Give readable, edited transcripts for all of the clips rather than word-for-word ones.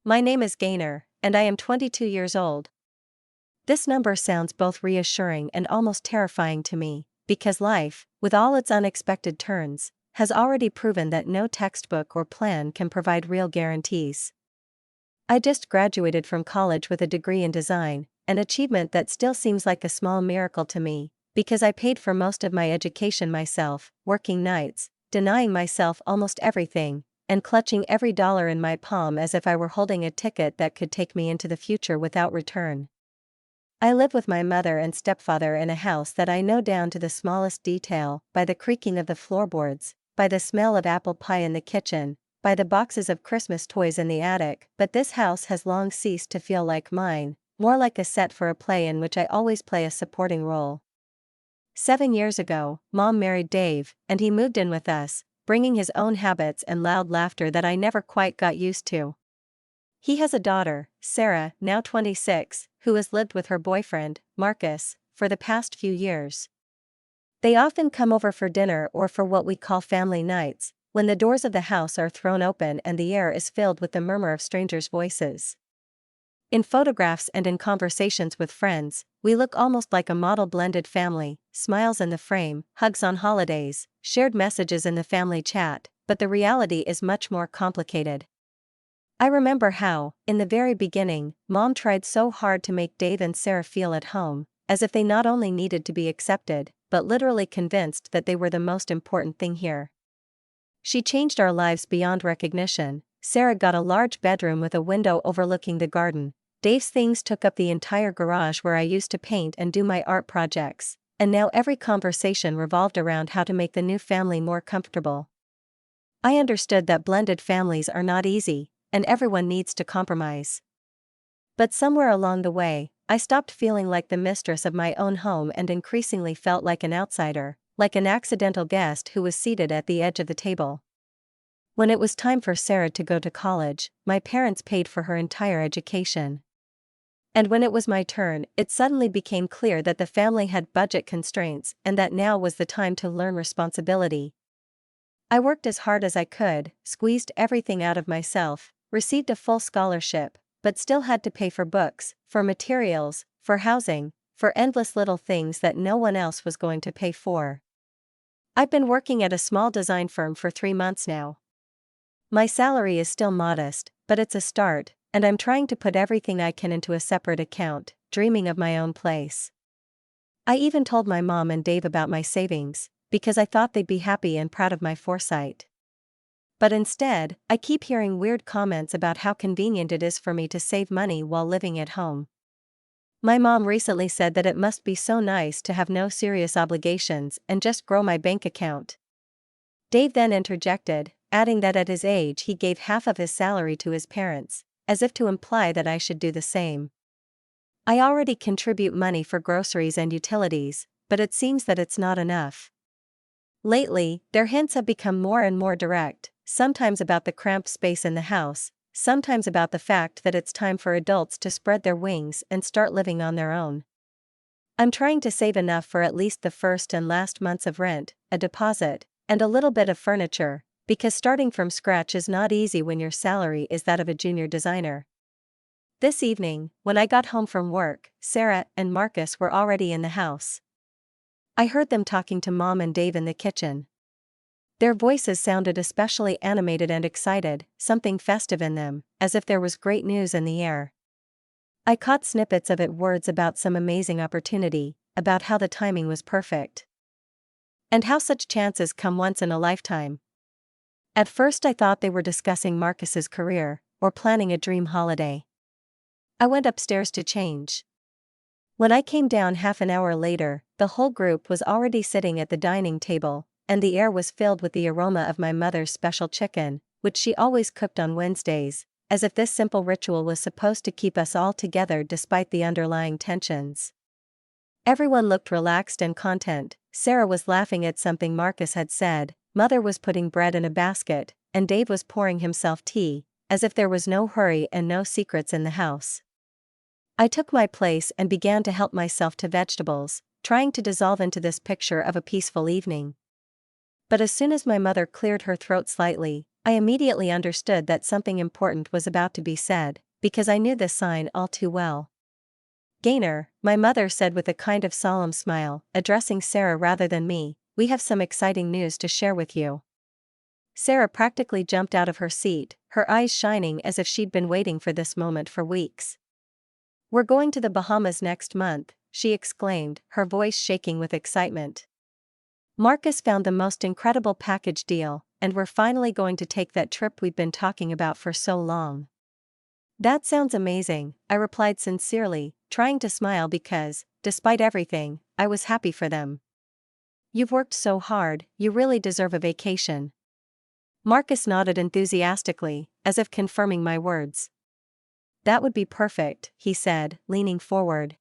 My name is Gaynor, and I am 22 years old. This number sounds both reassuring and almost terrifying to me, because life, with all its unexpected turns, has already proven that no textbook or plan can provide real guarantees. I just graduated from college with a degree in design, an achievement that still seems like a small miracle to me, because I paid for most of my education myself, working nights, denying myself almost everything, and clutching every dollar in my palm as if I were holding a ticket that could take me into the future without return. I live with my mother and stepfather in a house that I know down to the smallest detail, by the creaking of the floorboards, by the smell of apple pie in the kitchen, by the boxes of Christmas toys in the attic. But this house has long ceased to feel like mine, more like a set for a play in which I always play a supporting role. 7 years ago, Mom married Dave, and he moved in with us, bringing his own habits and loud laughter that I never quite got used to. He has a daughter, Sarah, now 26, who has lived with her boyfriend, Marcus, for the past few years. They often come over for dinner or for what we call family nights, when the doors of the house are thrown open and the air is filled with the murmur of strangers' voices. In photographs and in conversations with friends, we look almost like a model blended family, smiles in the frame, hugs on holidays, shared messages in the family chat, but the reality is much more complicated. I remember how, in the very beginning, Mom tried so hard to make Dave and Sarah feel at home, as if they not only needed to be accepted, but literally convinced that they were the most important thing here. She changed our lives beyond recognition. Sarah got a large bedroom with a window overlooking the garden. Dave's things took up the entire garage where I used to paint and do my art projects, and now every conversation revolved around how to make the new family more comfortable. I understood that blended families are not easy, and everyone needs to compromise. But somewhere along the way, I stopped feeling like the mistress of my own home and increasingly felt like an outsider, like an accidental guest who was seated at the edge of the table. When it was time for Sarah to go to college, my parents paid for her entire education. And when it was my turn, it suddenly became clear that the family had budget constraints and that now was the time to learn responsibility. I worked as hard as I could, squeezed everything out of myself, received a full scholarship, but still had to pay for books, for materials, for housing, for endless little things that no one else was going to pay for. I've been working at a small design firm for 3 months now. My salary is still modest, but it's a start, and I'm trying to put everything I can into a separate account, dreaming of my own place. I even told my mom and Dave about my savings, because I thought they'd be happy and proud of my foresight. But instead, I keep hearing weird comments about how convenient it is for me to save money while living at home. My mom recently said that it must be so nice to have no serious obligations and just grow my bank account. Dave then interjected, adding that at his age he gave half of his salary to his parents, as if to imply that I should do the same. I already contribute money for groceries and utilities, but it seems that it's not enough. Lately, their hints have become more and more direct, sometimes about the cramped space in the house, sometimes about the fact that it's time for adults to spread their wings and start living on their own. I'm trying to save enough for at least the first and last months of rent, a deposit, and a little bit of furniture, because starting from scratch is not easy when your salary is that of a junior designer. This evening, when I got home from work, Sarah and Marcus were already in the house. I heard them talking to Mom and Dave in the kitchen. Their voices sounded especially animated and excited, something festive in them, as if there was great news in the air. I caught snippets of it, words about some amazing opportunity, about how the timing was perfect. And how such chances come once in a lifetime. At first I thought they were discussing Marcus's career, or planning a dream holiday. I went upstairs to change. When I came down half an hour later, the whole group was already sitting at the dining table, and the air was filled with the aroma of my mother's special chicken, which she always cooked on Wednesdays, as if this simple ritual was supposed to keep us all together despite the underlying tensions. Everyone looked relaxed and content. Sarah was laughing at something Marcus had said, Mother was putting bread in a basket, and Dave was pouring himself tea, as if there was no hurry and no secrets in the house. I took my place and began to help myself to vegetables, trying to dissolve into this picture of a peaceful evening. But as soon as my mother cleared her throat slightly, I immediately understood that something important was about to be said, because I knew this sign all too well. "Gaynor," my mother said with a kind of solemn smile, addressing Sarah rather than me, "we have some exciting news to share with you." Sarah practically jumped out of her seat, her eyes shining as if she'd been waiting for this moment for weeks. "We're going to the Bahamas next month," she exclaimed, her voice shaking with excitement. "Marcus found the most incredible package deal, and we're finally going to take that trip we've been talking about for so long." "That sounds amazing," I replied sincerely, trying to smile because, despite everything, I was happy for them. "You've worked so hard, you really deserve a vacation." Marcus nodded enthusiastically, as if confirming my words. "That would be perfect," he said, leaning forward.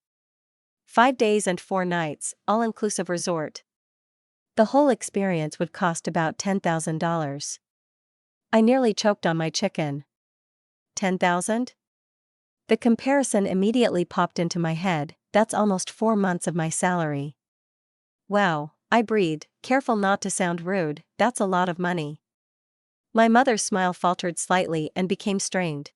5 days and 4 nights, all-inclusive resort. The whole experience would cost about $10,000. I nearly choked on my chicken. 10,000? The comparison immediately popped into my head, that's almost 4 months of my salary. "Wow," I breathed, careful not to sound rude, "that's a lot of money." My mother's smile faltered slightly and became strained.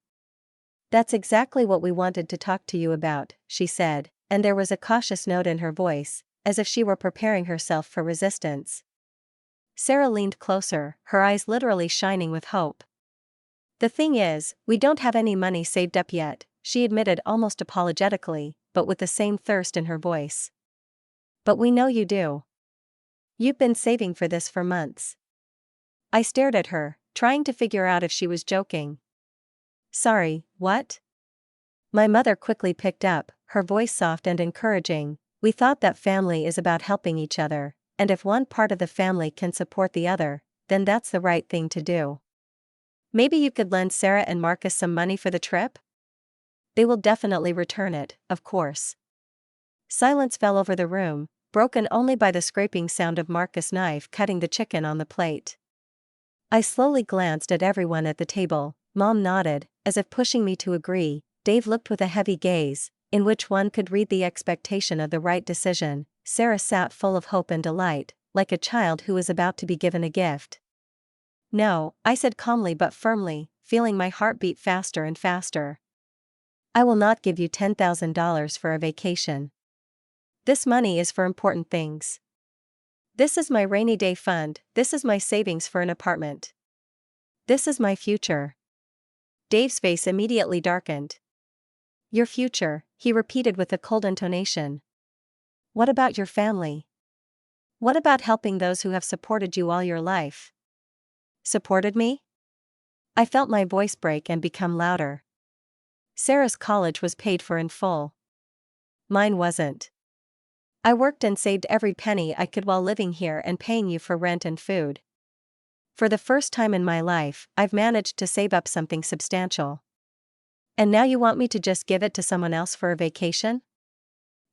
"That's exactly what we wanted to talk to you about," she said, and there was a cautious note in her voice, as if she were preparing herself for resistance. Sarah leaned closer, her eyes literally shining with hope. "The thing is, we don't have any money saved up yet," she admitted almost apologetically, but with the same thirst in her voice. "But we know you do. You've been saving for this for months." I stared at her, trying to figure out if she was joking. "Sorry, what?" My mother quickly picked up, her voice soft and encouraging. "We thought that family is about helping each other, and if one part of the family can support the other, then that's the right thing to do. Maybe you could lend Sarah and Marcus some money for the trip? They will definitely return it, of course." Silence fell over the room, broken only by the scraping sound of Marcus' knife cutting the chicken on the plate. I slowly glanced at everyone at the table. Mom nodded, as if pushing me to agree. Dave looked with a heavy gaze, in which one could read the expectation of the right decision. Sarah sat full of hope and delight, like a child who is about to be given a gift. "No," I said calmly but firmly, feeling my heart beat faster and faster. "I will not give you $10,000 for a vacation. This money is for important things. This is my rainy day fund, this is my savings for an apartment. This is my future." Dave's face immediately darkened. "Your future," he repeated with a cold intonation. "What about your family? What about helping those who have supported you all your life?" "Supported me?" I felt my voice break and become louder. "Sarah's college was paid for in full. Mine wasn't. I worked and saved every penny I could while living here and paying you for rent and food. For the first time in my life, I've managed to save up something substantial. And now you want me to just give it to someone else for a vacation?"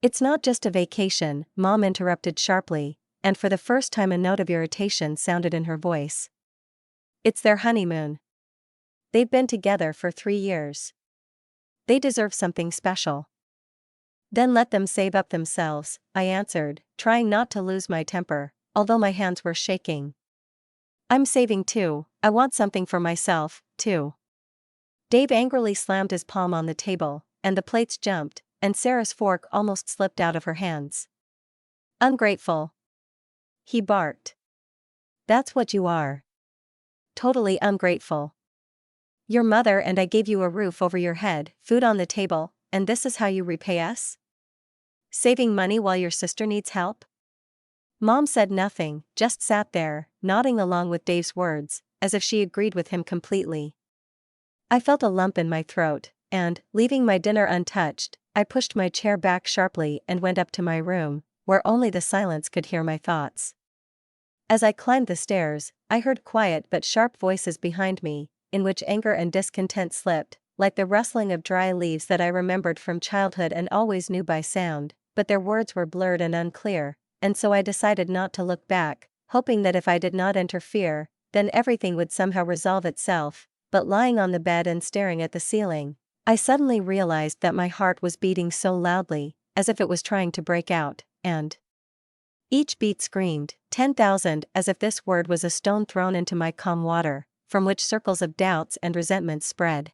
"It's not just a vacation," Mom interrupted sharply, and for the first time a note of irritation sounded in her voice. "It's their honeymoon. They've been together for 3 years. They deserve something special." "Then let them save up themselves," I answered, trying not to lose my temper, although my hands were shaking. "I'm saving too, I want something for myself, too." Dave angrily slammed his palm on the table, and the plates jumped, and Sarah's fork almost slipped out of her hands. "Ungrateful," he barked. "That's what you are. Totally ungrateful. Your mother and I gave you a roof over your head, food on the table, and this is how you repay us? Saving money while your sister needs help?" Mom said nothing, just sat there, nodding along with Dave's words, as if she agreed with him completely. I felt a lump in my throat, and, leaving my dinner untouched, I pushed my chair back sharply and went up to my room, where only the silence could hear my thoughts. As I climbed the stairs, I heard quiet but sharp voices behind me, in which anger and discontent slipped, like the rustling of dry leaves that I remembered from childhood and always knew by sound, but their words were blurred and unclear, and so I decided not to look back, hoping that if I did not interfere, then everything would somehow resolve itself. But lying on the bed and staring at the ceiling, I suddenly realized that my heart was beating so loudly, as if it was trying to break out, and each beat screamed, 10,000, as if this word was a stone thrown into my calm water. from which circles of doubts and resentments spread.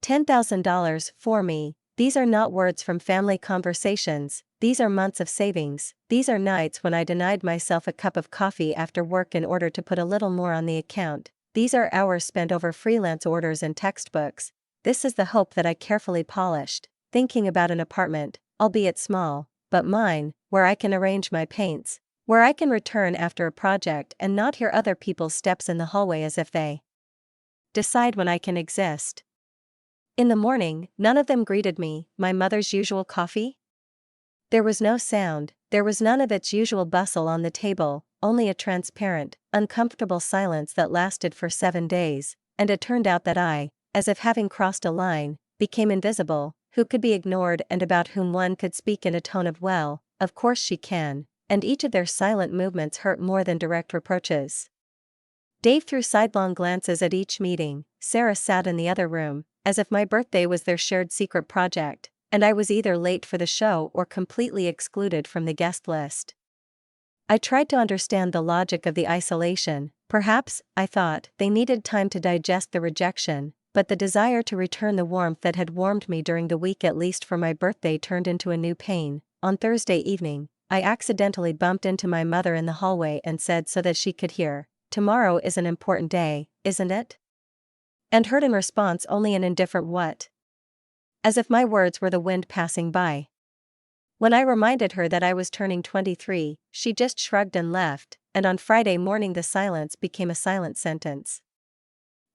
$10,000 for me. These are not words from family conversations, these are months of savings, these are nights when I denied myself a cup of coffee after work in order to put a little more on the account, these are hours spent over freelance orders and textbooks, this is the hope that I carefully polished, thinking about an apartment, albeit small, but mine, where I can arrange my paints, where I can return after a project and not hear other people's steps in the hallway as if they decide when I can exist. In the morning, none of them greeted me, my mother's usual coffee? There was no sound, there was none of its usual bustle on the table, only a transparent, uncomfortable silence that lasted for 7 days, and it turned out that I, as if having crossed a line, became invisible, who could be ignored and about whom one could speak in a tone of well, of course she can, and each of their silent movements hurt more than direct reproaches. Dave threw sidelong glances at each meeting, Sarah sat in the other room, as if my birthday was their shared secret project, and I was either late for the show or completely excluded from the guest list. I tried to understand the logic of the isolation, perhaps, I thought, they needed time to digest the rejection, but the desire to return the warmth that had warmed me during the week at least for my birthday turned into a new pain. On Thursday evening, I accidentally bumped into my mother in the hallway and said so that she could hear, "Tomorrow is an important day, isn't it?" And heard in response only an indifferent what? As if my words were the wind passing by. When I reminded her that I was turning 23, she just shrugged and left, and on Friday morning the silence became a silent sentence.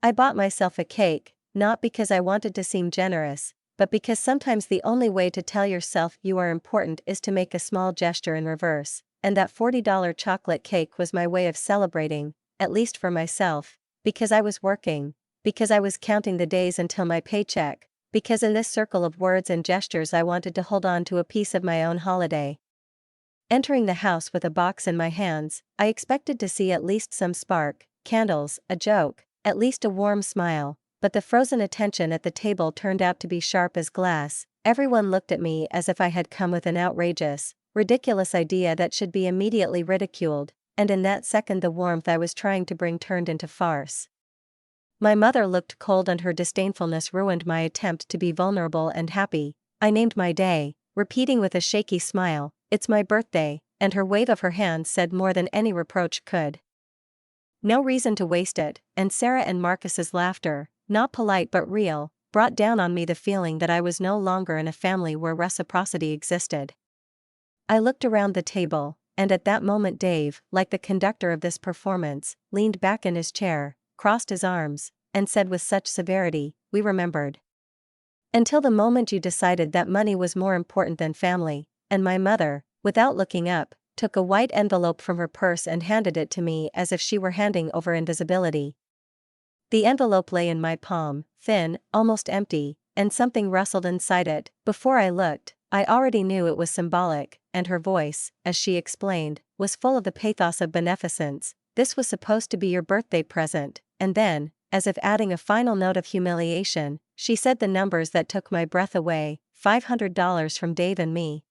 I bought myself a cake, not because I wanted to seem generous, but because sometimes the only way to tell yourself you are important is to make a small gesture in reverse, and that $40 chocolate cake was my way of celebrating, at least for myself, because I was working, because I was counting the days until my paycheck, because in this circle of words and gestures I wanted to hold on to a piece of my own holiday. Entering the house with a box in my hands, I expected to see at least some spark, candles, a joke, at least a warm smile, but the frozen attention at the table turned out to be sharp as glass. Everyone looked at me as if I had come with an outrageous, ridiculous idea that should be immediately ridiculed, and in that second the warmth I was trying to bring turned into farce. My mother looked cold and her disdainfulness ruined my attempt to be vulnerable and happy. I named my day, repeating with a shaky smile, "It's my birthday," and her wave of her hand said more than any reproach could. No reason to waste it, and Sarah and Marcus's laughter, not polite but real, brought down on me the feeling that I was no longer in a family where reciprocity existed. I looked around the table, and at that moment Dave, like the conductor of this performance, leaned back in his chair, crossed his arms, and said with such severity, "We remembered. Until the moment you decided that money was more important than family," and my mother, without looking up, took a white envelope from her purse and handed it to me as if she were handing over invisibility. The envelope lay in my palm, thin, almost empty, and something rustled inside it. Before I looked, I already knew it was symbolic, and her voice, as she explained, was full of the pathos of beneficence. "This was supposed to be your birthday present," and then, as if adding a final note of humiliation, she said the numbers that took my breath away, $500 from Dave and me.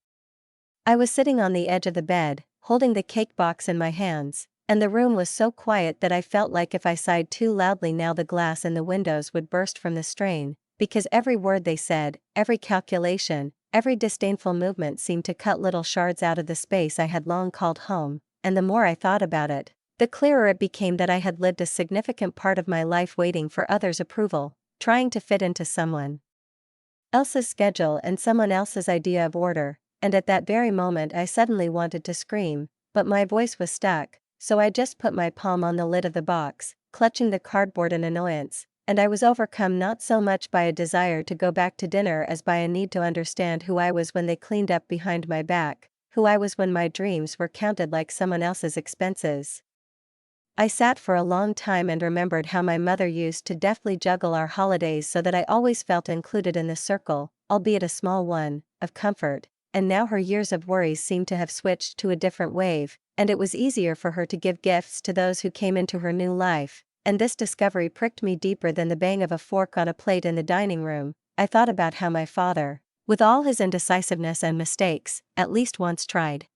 I was sitting on the edge of the bed, holding the cake box in my hands, and the room was so quiet that I felt like if I sighed too loudly now the glass in the windows would burst from the strain, because every word they said, every calculation, every disdainful movement seemed to cut little shards out of the space I had long called home, and the more I thought about it, the clearer it became that I had lived a significant part of my life waiting for others' approval, trying to fit into someone else's schedule and someone else's idea of order, and at that very moment I suddenly wanted to scream, but my voice was stuck, so I just put my palm on the lid of the box, clutching the cardboard in annoyance, and I was overcome not so much by a desire to go back to dinner as by a need to understand who I was when they cleaned up behind my back, who I was when my dreams were counted like someone else's expenses. I sat for a long time and remembered how my mother used to deftly juggle our holidays so that I always felt included in the circle, albeit a small one, of comfort, and now her years of worries seemed to have switched to a different wave, and it was easier for her to give gifts to those who came into her new life, and this discovery pricked me deeper than the bang of a fork on a plate in the dining room. I thought about how my father, with all his indecisiveness and mistakes, at least once tried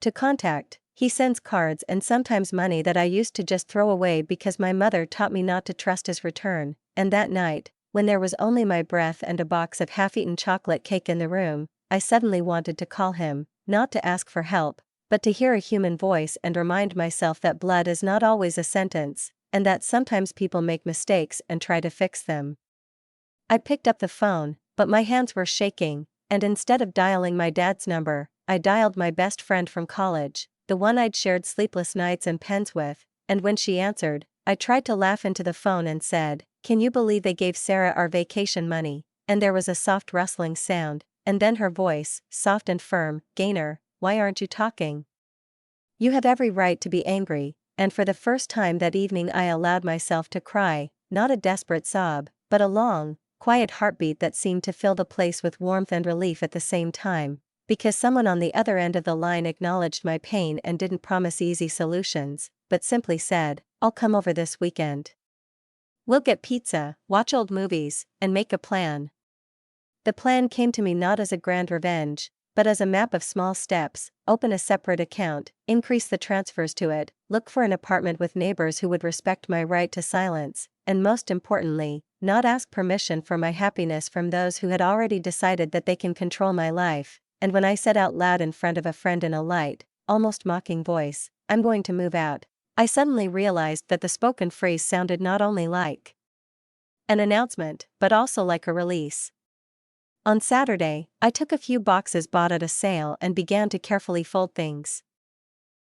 to contact He sends cards and sometimes money that I used to just throw away because my mother taught me not to trust his return, and that night, when there was only my breath and a box of half-eaten chocolate cake in the room, I suddenly wanted to call him, not to ask for help, but to hear a human voice and remind myself that blood is not always a sentence, and that sometimes people make mistakes and try to fix them. I picked up the phone, but my hands were shaking, and instead of dialing my dad's number, I dialed my best friend from college, the one I'd shared sleepless nights and pens with, and when she answered, I tried to laugh into the phone and said, "Can you believe they gave Sarah our vacation money?" And there was a soft rustling sound, and then her voice, soft and firm, "Gaynor, why aren't you talking? You have every right to be angry," and for the first time that evening I allowed myself to cry, not a desperate sob, but a long, quiet heartbeat that seemed to fill the place with warmth and relief at the same time, because someone on the other end of the line acknowledged my pain and didn't promise easy solutions, but simply said, "I'll come over this weekend. We'll get pizza, watch old movies, and make a plan." The plan came to me not as a grand revenge, but as a map of small steps: open a separate account, increase the transfers to it, look for an apartment with neighbors who would respect my right to silence, and most importantly, not ask permission for my happiness from those who had already decided that they can control my life. And when I said out loud in front of a friend in a light, almost mocking voice, "I'm going to move out," I suddenly realized that the spoken phrase sounded not only like an announcement, but also like a release. On Saturday, I took a few boxes bought at a sale and began to carefully fold things.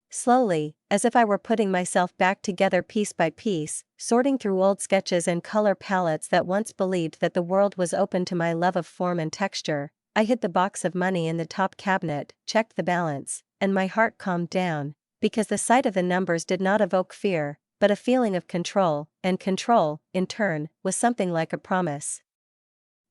Slowly, as if I were putting myself back together piece by piece, sorting through old sketches and color palettes that once believed that the world was open to my love of form and texture, I hid the box of money in the top cabinet, checked the balance, and my heart calmed down, because the sight of the numbers did not evoke fear, but a feeling of control, and control, in turn, was something like a promise.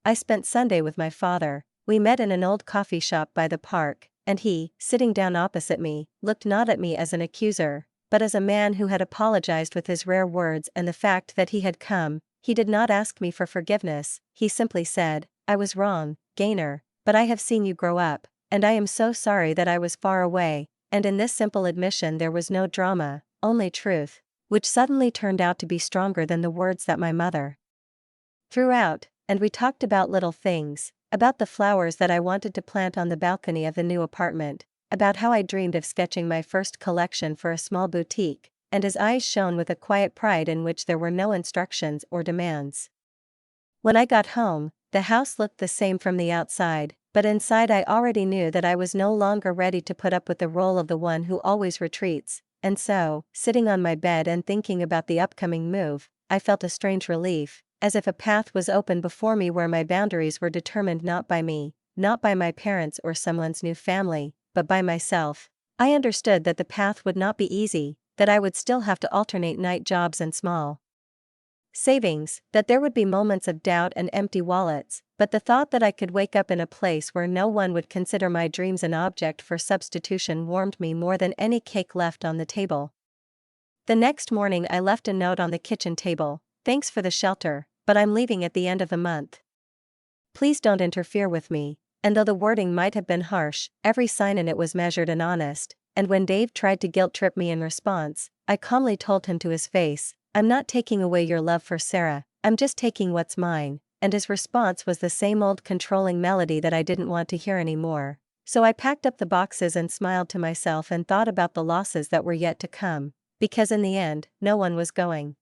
I spent Sunday with my father. We met in an old coffee shop by the park, and he, sitting down opposite me, looked not at me as an accuser, but as a man who had apologized with his rare words. And the fact that he had come, he did not ask me for forgiveness, he simply said, "I was wrong, Gaynor, but I have seen you grow up, and I am so sorry that I was far away." And in this simple admission there was no drama, only truth, which suddenly turned out to be stronger than the words that my mother threw out. And we talked about little things, about the flowers that I wanted to plant on the balcony of the new apartment, about how I dreamed of sketching my first collection for a small boutique, and his eyes shone with a quiet pride in which there were no instructions or demands. When I got home, the house looked the same from the outside, but inside I already knew that I was no longer ready to put up with the role of the one who always retreats, and so, sitting on my bed and thinking about the upcoming move, I felt a strange relief, as if a path was open before me where my boundaries were determined not by me, not by my parents or someone's new family, but by myself. I understood that the path would not be easy, that I would still have to alternate night jobs and small savings, that there would be moments of doubt and empty wallets, but the thought that I could wake up in a place where no one would consider my dreams an object for substitution warmed me more than any cake left on the table. The next morning I left a note on the kitchen table: "Thanks for the shelter, but I'm leaving at the end of the month. Please don't interfere with me." And though the wording might have been harsh, every sign in it was measured and honest, and when Dave tried to guilt-trip me in response, I calmly told him to his face, "I'm not taking away your love for Sarah, I'm just taking what's mine." And his response was the same old controlling melody that I didn't want to hear anymore. So I packed up the boxes and smiled to myself and thought about the losses that were yet to come, because in the end, no one was going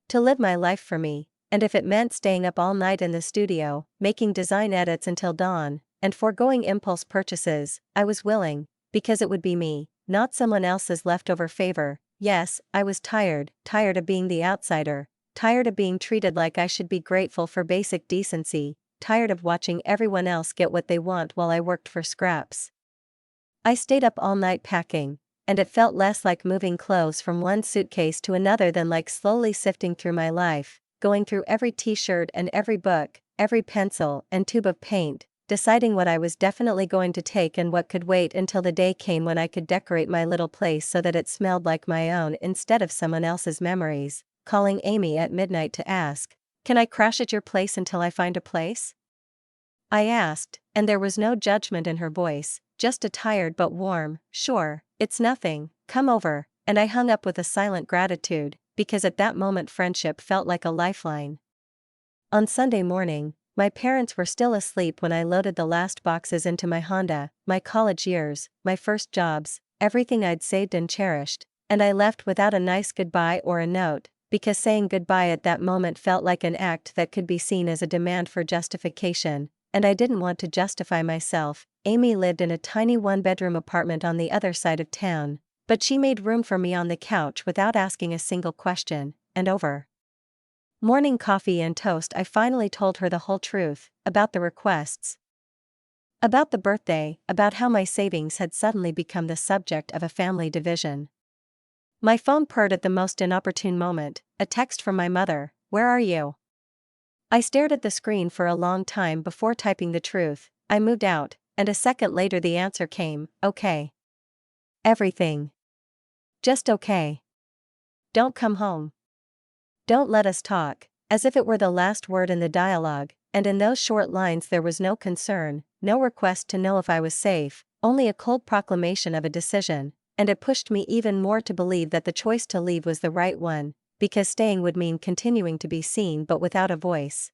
to live my life for me. And if it meant staying up all night in the studio, making design edits until dawn, and foregoing impulse purchases, I was willing, because it would be me, not someone else's leftover favor. Yes, I was tired of being the outsider, tired of being treated like I should be grateful for basic decency, tired of watching everyone else get what they want while I worked for scraps. I stayed up all night packing, and it felt less like moving clothes from one suitcase to another than like slowly sifting through my life, going through every t-shirt and every book, every pencil and tube of paint, deciding what I was definitely going to take and what could wait until the day came when I could decorate my little place so that it smelled like my own instead of someone else's memories, calling Amy at midnight to ask, "Can I crash at your place until I find a place?" I asked, and there was no judgment in her voice, just a tired but warm, "Sure, it's nothing, come over," and I hung up with a silent gratitude, because at that moment friendship felt like a lifeline. On Sunday morning, my parents were still asleep when I loaded the last boxes into my Honda, my college years, my first jobs, everything I'd saved and cherished, and I left without a nice goodbye or a note, because saying goodbye at that moment felt like an act that could be seen as a demand for justification, and I didn't want to justify myself. Amy lived in a tiny one-bedroom apartment on the other side of town, but she made room for me on the couch without asking a single question, and over morning coffee and toast I finally told her the whole truth, about the requests, about the birthday, about how my savings had suddenly become the subject of a family division. My phone purred at the most inopportune moment, a text from my mother, "Where are you?" I stared at the screen for a long time before typing the truth, "I moved out," and a second later the answer came, "Okay. Everything. Just okay. Don't come home. Don't let us talk," as if it were the last word in the dialogue, and in those short lines there was no concern, no request to know if I was safe, only a cold proclamation of a decision, and it pushed me even more to believe that the choice to leave was the right one, because staying would mean continuing to be seen but without a voice.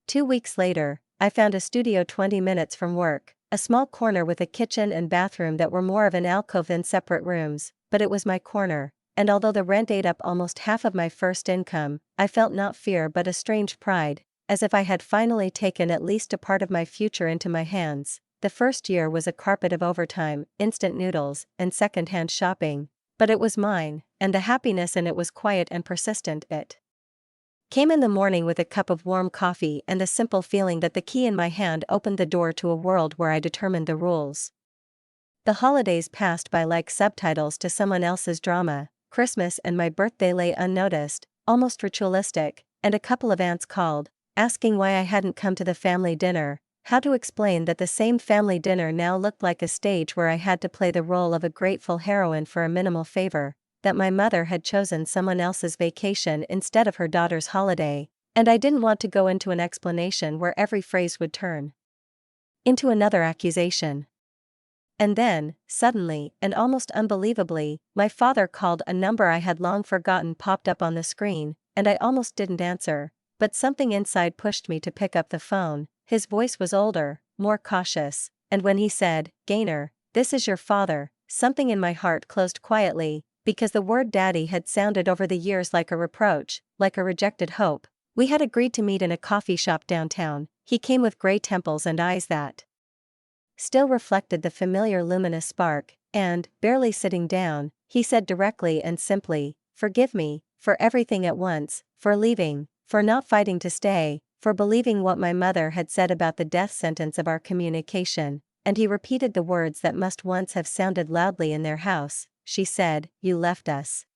2 weeks later, I found a studio 20 minutes from work, a small corner with a kitchen and bathroom that were more of an alcove than separate rooms, but it was my corner. And although the rent ate up almost half of my first income, I felt not fear but a strange pride, as if I had finally taken at least a part of my future into my hands. The first year was a carpet of overtime, instant noodles, and second-hand shopping, but it was mine, and the happiness in it was quiet and persistent. It came in the morning with a cup of warm coffee and the simple feeling that the key in my hand opened the door to a world where I determined the rules. The holidays passed by like subtitles to someone else's drama. Christmas and my birthday lay unnoticed, almost ritualistic, and a couple of aunts called, asking why I hadn't come to the family dinner, how to explain that the same family dinner now looked like a stage where I had to play the role of a grateful heroine for a minimal favor, that my mother had chosen someone else's vacation instead of her daughter's holiday, and I didn't want to go into an explanation where every phrase would turn into another accusation. And then, suddenly, and almost unbelievably, my father called. A number I had long forgotten popped up on the screen, and I almost didn't answer, but something inside pushed me to pick up the phone. His voice was older, more cautious, and when he said, "Gaynor, this is your father," something in my heart closed quietly, because the word daddy had sounded over the years like a reproach, like a rejected hope. We had agreed to meet in a coffee shop downtown. He came with gray temples and eyes that still reflected the familiar luminous spark, and, barely sitting down, he said directly and simply, "Forgive me, for everything at once, for leaving, for not fighting to stay, for believing what my mother had said about the death sentence of our communication," and he repeated the words that must once have sounded loudly in their house. She said, "You left us.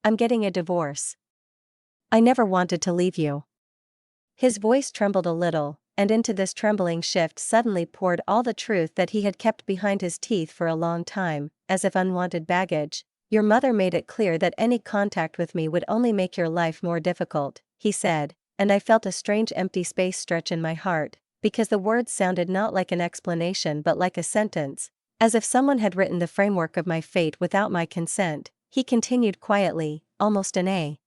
I'm getting a divorce. I never wanted to leave you." His voice trembled a little, and into this trembling shift suddenly poured all the truth that he had kept behind his teeth for a long time, as if unwanted baggage. "Your mother made it clear that any contact with me would only make your life more difficult," he said, and I felt a strange empty space stretch in my heart, because the words sounded not like an explanation but like a sentence, as if someone had written the framework of my fate without my consent. He continued quietly, almost in a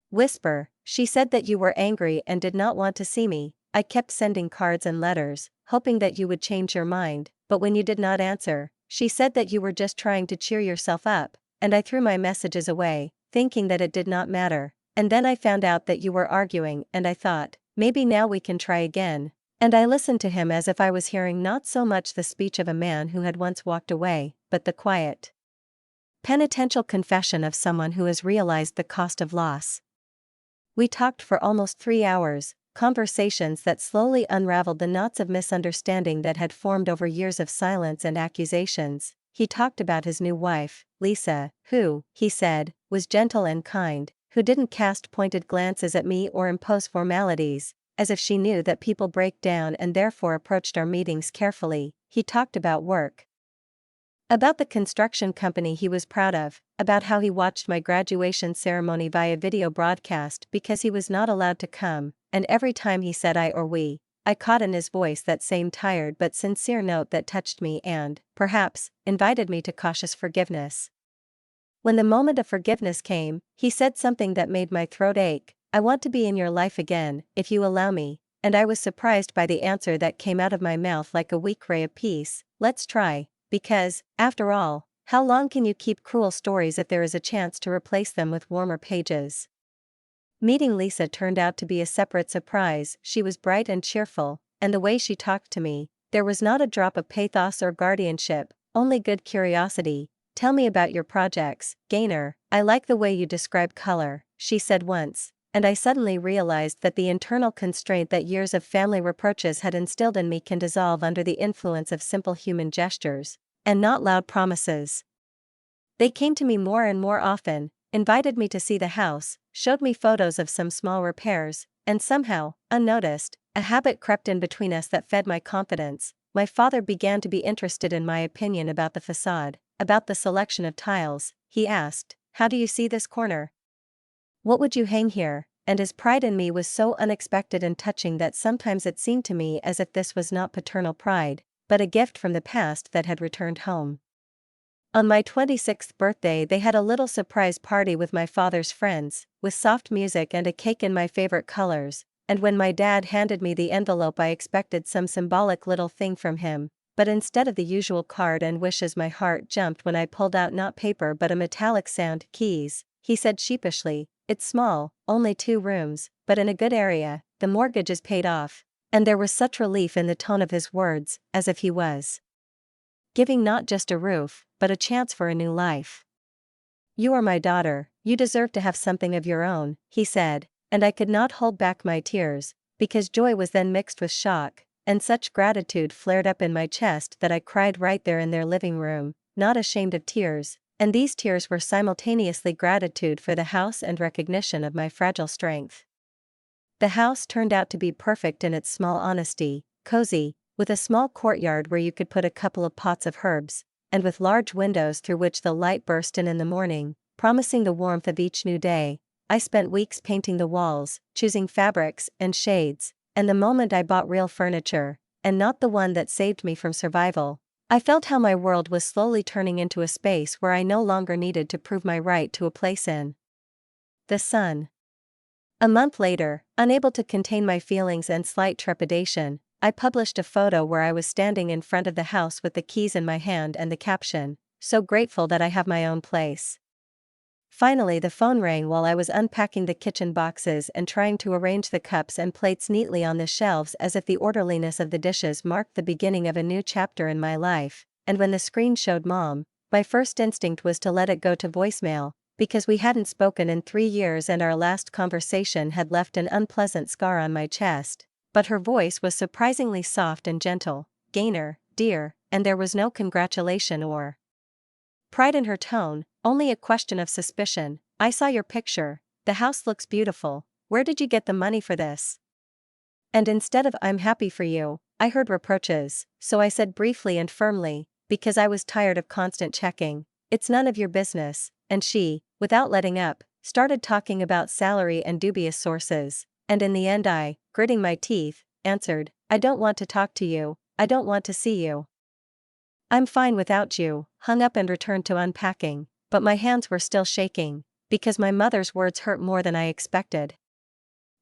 whisper, "She said that you were angry and did not want to see me. I kept sending cards and letters, hoping that you would change your mind, but when you did not answer, she said that you were just trying to cheer yourself up, and I threw my messages away, thinking that it did not matter, and then I found out that you were arguing and I thought, maybe now we can try again." And I listened to him as if I was hearing not so much the speech of a man who had once walked away, but the quiet, penitential confession of someone who has realized the cost of loss. We talked for almost 3 hours, conversations that slowly unraveled the knots of misunderstanding that had formed over years of silence and accusations. He talked about his new wife, Lisa, who, he said, was gentle and kind, who didn't cast pointed glances at me or impose formalities, as if she knew that people break down and therefore approached our meetings carefully. He talked about work, about the construction company he was proud of, about how he watched my graduation ceremony via video broadcast because he was not allowed to come, and every time he said I or we, I caught in his voice that same tired but sincere note that touched me and, perhaps, invited me to cautious forgiveness. When the moment of forgiveness came, he said something that made my throat ache. "I want to be in your life again, if you allow me," and I was surprised by the answer that came out of my mouth like a weak ray of peace. "Let's try, because, after all, how long can you keep cruel stories if there is a chance to replace them with warmer pages?" Meeting Lisa turned out to be a separate surprise. She was bright and cheerful, and the way she talked to me, there was not a drop of pathos or guardianship, only good curiosity. "Tell me about your projects, Gaynor. I like the way you describe color," she said once, and I suddenly realized that the internal constraint that years of family reproaches had instilled in me can dissolve under the influence of simple human gestures, and not loud promises. They came to me more and more often, invited me to see the house, showed me photos of some small repairs, and somehow, unnoticed, a habit crept in between us that fed my confidence. My father began to be interested in my opinion about the facade, about the selection of tiles. He asked, "How do you see this corner? What would you hang here?" And his pride in me was so unexpected and touching that sometimes it seemed to me as if this was not paternal pride, but a gift from the past that had returned home. On my 26th birthday they had a little surprise party with my father's friends, with soft music and a cake in my favorite colors, and when my dad handed me the envelope I expected some symbolic little thing from him, but instead of the usual card and wishes my heart jumped when I pulled out not paper but a metallic sound keys. He said sheepishly, "It's small, only 2 rooms, but in a good area, the mortgage is paid off," and there was such relief in the tone of his words, as if he was giving not just a roof, but a chance for a new life. "You are my daughter, you deserve to have something of your own," he said, and I could not hold back my tears, because joy was then mixed with shock, and such gratitude flared up in my chest that I cried right there in their living room, not ashamed of tears, and these tears were simultaneously gratitude for the house and recognition of my fragile strength. The house turned out to be perfect in its small honesty, cozy, with a small courtyard where you could put a couple of pots of herbs, and with large windows through which the light burst in the morning, promising the warmth of each new day. I spent weeks painting the walls, choosing fabrics and shades, and the moment I bought real furniture, and not the one that saved me from survival, I felt how my world was slowly turning into a space where I no longer needed to prove my right to a place in the sun. A month later, unable to contain my feelings and slight trepidation, I published a photo where I was standing in front of the house with the keys in my hand and the caption, "So grateful that I have my own place." Finally the phone rang while I was unpacking the kitchen boxes and trying to arrange the cups and plates neatly on the shelves as if the orderliness of the dishes marked the beginning of a new chapter in my life, and when the screen showed Mom, my first instinct was to let it go to voicemail, because we hadn't spoken in 3 years and our last conversation had left an unpleasant scar on my chest. But her voice was surprisingly soft and gentle. "Gaynor, dear," and there was no congratulation or pride in her tone, only a question of suspicion. "I saw your picture, the house looks beautiful, where did you get the money for this?" And instead of "I'm happy for you," I heard reproaches, so I said briefly and firmly, because I was tired of constant checking, "It's none of your business," and she, without letting up, started talking about salary and dubious sources, and in the end I, gritting my teeth, answered, "I don't want to talk to you, I don't want to see you. I'm fine without you," hung up and returned to unpacking, but my hands were still shaking, because my mother's words hurt more than I expected.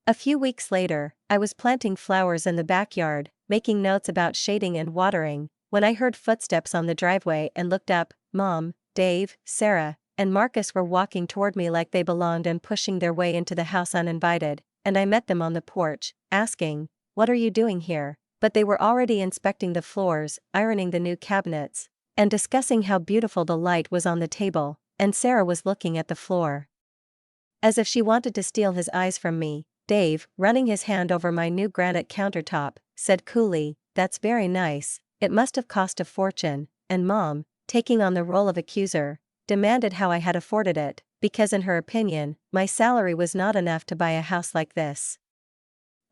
A few weeks later, I was planting flowers in the backyard, making notes about shading and watering, when I heard footsteps on the driveway and looked up. Mom, Dave, Sarah, and Marcus were walking toward me like they belonged and pushing their way into the house uninvited, and I met them on the porch, asking, "What are you doing here?" But they were already inspecting the floors, ironing the new cabinets, and discussing how beautiful the light was on the table, and Sarah was looking at the floor as if she wanted to steal his eyes from me. Dave, running his hand over my new granite countertop, said coolly, "That's very nice, it must have cost a fortune," and Mom, taking on the role of accuser, demanded how I had afforded it, because in her opinion, my salary was not enough to buy a house like this.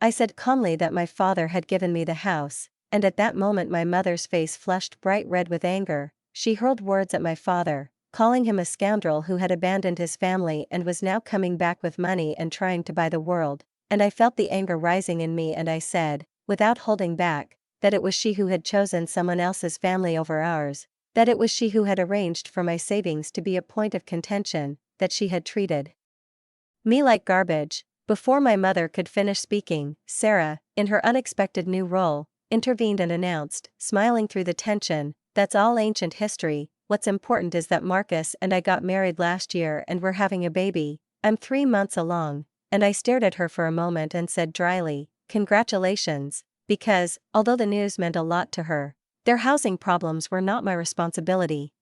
I said calmly that my father had given me the house, and at that moment my mother's face flushed bright red with anger. She hurled words at my father, calling him a scoundrel who had abandoned his family and was now coming back with money and trying to buy the world, and I felt the anger rising in me and I said, without holding back, that it was she who had chosen someone else's family over ours, that it was she who had arranged for my savings to be a point of contention, that she had treated me like garbage. Before my mother could finish speaking, Sarah, in her unexpected new role, intervened and announced, smiling through the tension, "That's all ancient history. What's important is that Marcus and I got married last year and we're having a baby. I'm 3 months along." And I stared at her for a moment and said dryly, "Congratulations," because, although the news meant a lot to her, their housing problems were not my responsibility.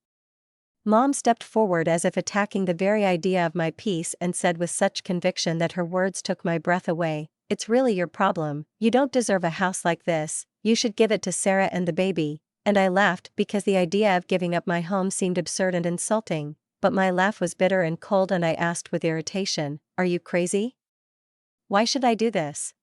Mom stepped forward as if attacking the very idea of my peace and said with such conviction that her words took my breath away, "It's really your problem. You don't deserve a house like this. You should give it to Sarah and the baby." And I laughed because the idea of giving up my home seemed absurd and insulting, but my laugh was bitter and cold and I asked with irritation, "Are you crazy? Why should I do this?"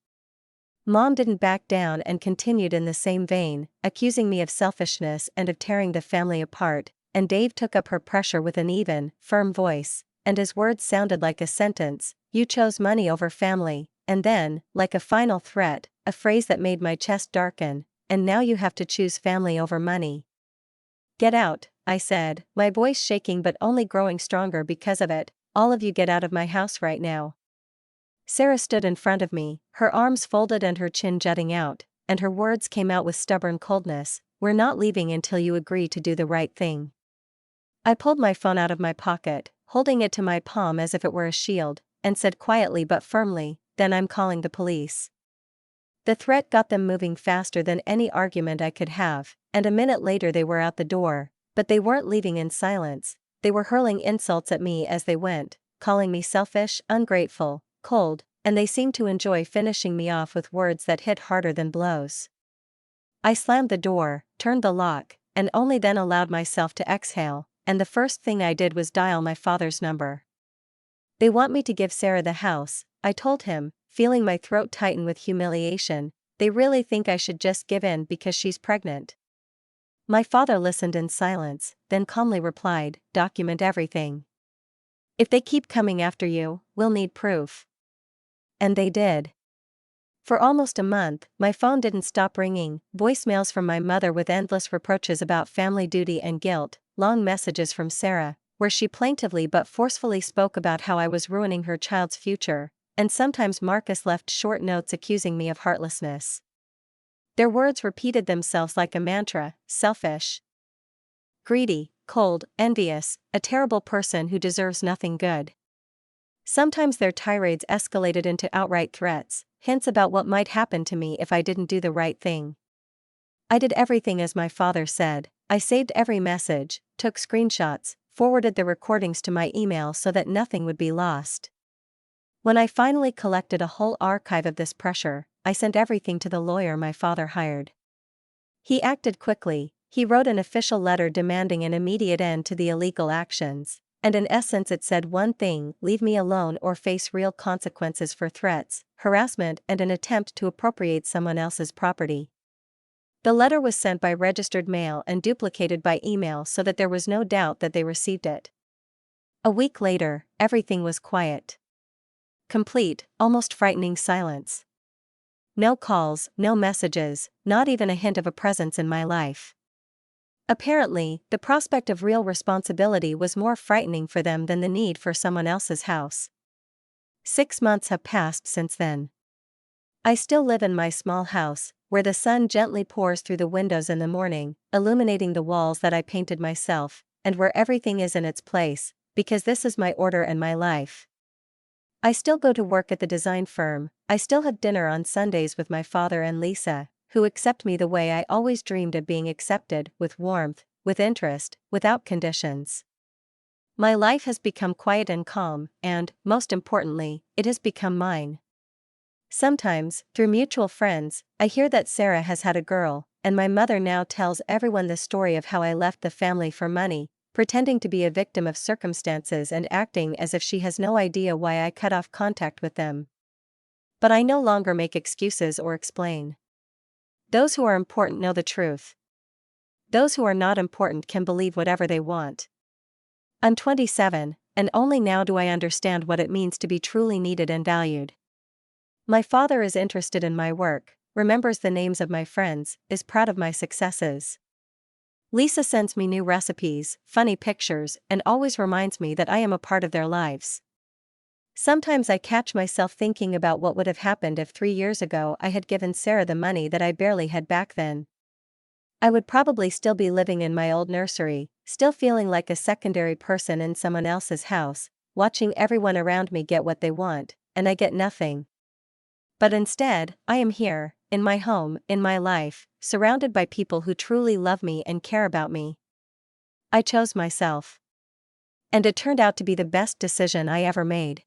Mom didn't back down and continued in the same vein, accusing me of selfishness and of tearing the family apart. And Dave took up her pressure with an even, firm voice, and his words sounded like a sentence, "You chose money over family," and then, like a final threat, a phrase that made my chest darken, "And now you have to choose family over money." "Get out," I said, my voice shaking but only growing stronger because of it. "All of you get out of my house right now." Sarah stood in front of me, her arms folded and her chin jutting out, and her words came out with stubborn coldness, "We're not leaving until you agree to do the right thing." I pulled my phone out of my pocket, holding it to my palm as if it were a shield, and said quietly but firmly, "Then I'm calling the police." The threat got them moving faster than any argument I could have, and a minute later they were out the door, but they weren't leaving in silence. They were hurling insults at me as they went, calling me selfish, ungrateful, cold, and they seemed to enjoy finishing me off with words that hit harder than blows. I slammed the door, turned the lock, and only then allowed myself to exhale, and the first thing I did was dial my father's number. "They want me to give Sarah the house," I told him, feeling my throat tighten with humiliation. "They really think I should just give in because she's pregnant." My father listened in silence, then calmly replied, "Document everything. If they keep coming after you, we'll need proof." And they did. For almost a month, my phone didn't stop ringing, voicemails from my mother with endless reproaches about family duty and guilt, long messages from Sarah, where she plaintively but forcefully spoke about how I was ruining her child's future, and sometimes Marcus left short notes accusing me of heartlessness. Their words repeated themselves like a mantra: selfish, greedy, cold, envious, a terrible person who deserves nothing good. Sometimes their tirades escalated into outright threats, hints about what might happen to me if I didn't do the right thing. I did everything as my father said. I saved every message, took screenshots, forwarded the recordings to my email so that nothing would be lost. When I finally collected a whole archive of this pressure, I sent everything to the lawyer my father hired. He acted quickly. He wrote an official letter demanding an immediate end to the illegal actions. And in essence it said one thing: leave me alone or face real consequences for threats, harassment and an attempt to appropriate someone else's property. The letter was sent by registered mail and duplicated by email so that there was no doubt that they received it. A week later, everything was quiet. Complete, almost frightening silence. No calls, no messages, not even a hint of a presence in my life. Apparently, the prospect of real responsibility was more frightening for them than the need for someone else's house. 6 months have passed since then. I still live in my small house, where the sun gently pours through the windows in the morning, illuminating the walls that I painted myself, and where everything is in its place, because this is my order and my life. I still go to work at the design firm. I still have dinner on Sundays with my father and Lisa, who accept me the way I always dreamed of being accepted, with warmth, with interest, without conditions. My life has become quiet and calm, and, most importantly, it has become mine. Sometimes, through mutual friends, I hear that Sarah has had a girl, and my mother now tells everyone the story of how I left the family for money, pretending to be a victim of circumstances and acting as if she has no idea why I cut off contact with them. But I no longer make excuses or explain. Those who are important know the truth. Those who are not important can believe whatever they want. I'm 27, and only now do I understand what it means to be truly needed and valued. My father is interested in my work, remembers the names of my friends, is proud of my successes. Lisa sends me new recipes, funny pictures, and always reminds me that I am a part of their lives. Sometimes I catch myself thinking about what would have happened if 3 years ago I had given Sarah the money that I barely had back then. I would probably still be living in my old nursery, still feeling like a secondary person in someone else's house, watching everyone around me get what they want, and I get nothing. But instead, I am here, in my home, in my life, surrounded by people who truly love me and care about me. I chose myself. And it turned out to be the best decision I ever made.